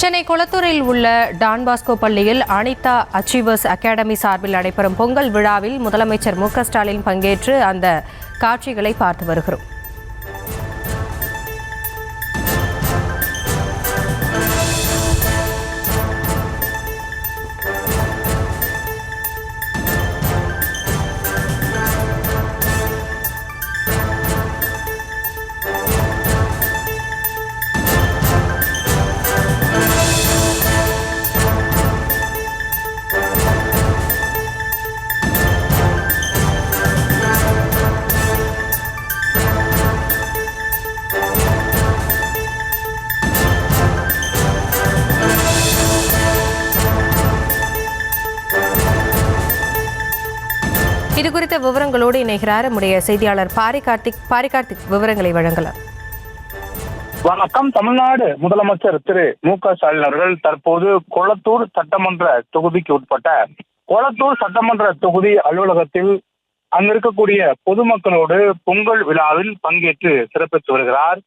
சென்னை கொளத்தூரில் உள்ள Don Bosco பள்ளியில் Anitha achievers academy சார்பில் நடைபெறும் பொங்கல் விழாவில் முதலமைச்சர் மு.க.ஸ்டாலின் பங்கேற்று அந்த காட்சிகளை பார்த்து வருகிறோம். இதுகுறித்த விவரங்களோடு இணைகிறார் நம்முடைய செய்தியாளர் பாரிகார்த்திக் விவரங்களை வழங்கலாம். வணக்கம். தமிழ்நாடு முதலமைச்சர் திரு மு.க.ஸ்டாலின் அவர்கள் தற்போது கொளத்தூர் சட்டமன்ற தொகுதிக்கு உட்பட்ட கொளத்தூர் சட்டமன்ற தொகுதி அலுவலகத்தில் அங்கிருக்கக்கூடிய பொதுமக்களோடு பொங்கல் விழாவில் பங்கேற்று சிறப்பித்து வருகிறார்.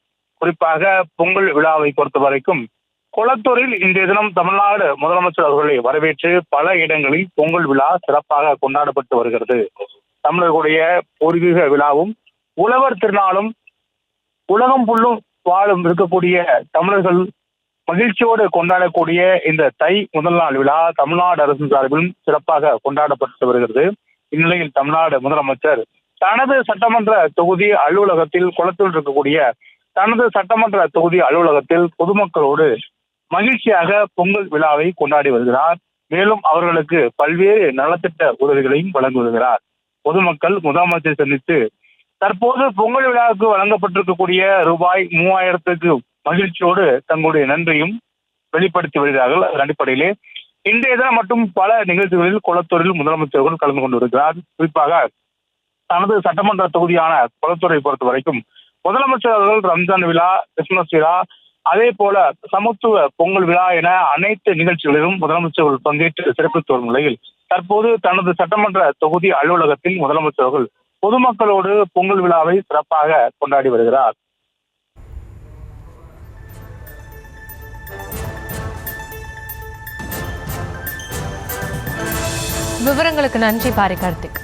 குறிப்பாக பொங்கல் விழாவை பொறுத்த வரைக்கும் கொளத்தூரில் இன்றைய தினம் தமிழ்நாடு முதலமைச்சர் அவர்களை வரவேற்று பல இடங்களில் பொங்கல் விழா சிறப்பாக கொண்டாடப்பட்டு வருகிறது. தமிழர்களுடைய பூர்வீக விழாவும் உழவர் திருநாளும் உலகம் புல்லும் வாழும் இருக்கக்கூடிய தமிழர்கள் மகிழ்ச்சியோடு கொண்டாடக்கூடிய இந்த தை முதல் நாள் விழா தமிழ்நாடு அரசின் சார்பிலும் சிறப்பாக கொண்டாடப்பட்டு வருகிறது. இந்நிலையில் தமிழ்நாடு முதலமைச்சர் தனது சட்டமன்ற தொகுதி அலுவலகத்தில் கொளத்தூர் இருக்கக்கூடிய தனது சட்டமன்ற தொகுதி அலுவலகத்தில் பொதுமக்களோடு மகிழ்ச்சியாக பொங்கல் விழாவை கொண்டாடி வருகிறார். மேலும் அவர்களுக்கு பல்வேறு நலத்திட்ட உதவிகளையும் வழங்கி வருகிறார். பொதுமக்கள் முதலமைச்சரை சந்தித்து தற்போது பொங்கல் விழாவுக்கு வழங்கப்பட்டிருக்கக்கூடிய ரூபாய் 3000க்கு மகிழ்ச்சியோடு தங்களுடைய நன்றியும் வெளிப்படுத்தி வருகிறார்கள். அதன் அடிப்படையிலே இன்றைய தினம் மட்டும் பல நிகழ்ச்சிகளில் கொளத்தூரில் முதலமைச்சர்கள் கலந்து கொண்டு வருகிறார். குறிப்பாக தனது சட்டமன்ற தொகுதியான கொளத்தூரை பொறுத்த வரைக்கும் முதலமைச்சர் அவர்கள் ரம்ஜான் விழா, கிறிஸ்துமஸ் விழா, அதே போல சமத்துவ பொங்கல் விழா என அனைத்து நிகழ்ச்சிகளிலும் முதலமைச்சர்கள் பங்கேற்று சிறப்பித்து வரும் நிலையில் தற்போது தனது சட்டமன்ற தொகுதி அலுவலகத்தில் முதலமைச்சர்கள் பொதுமக்களோடு பொங்கல் விழாவை சிறப்பாக கொண்டாடி வருகிறார். விவரங்களுக்கு நன்றி பாரிகார்த்திக்.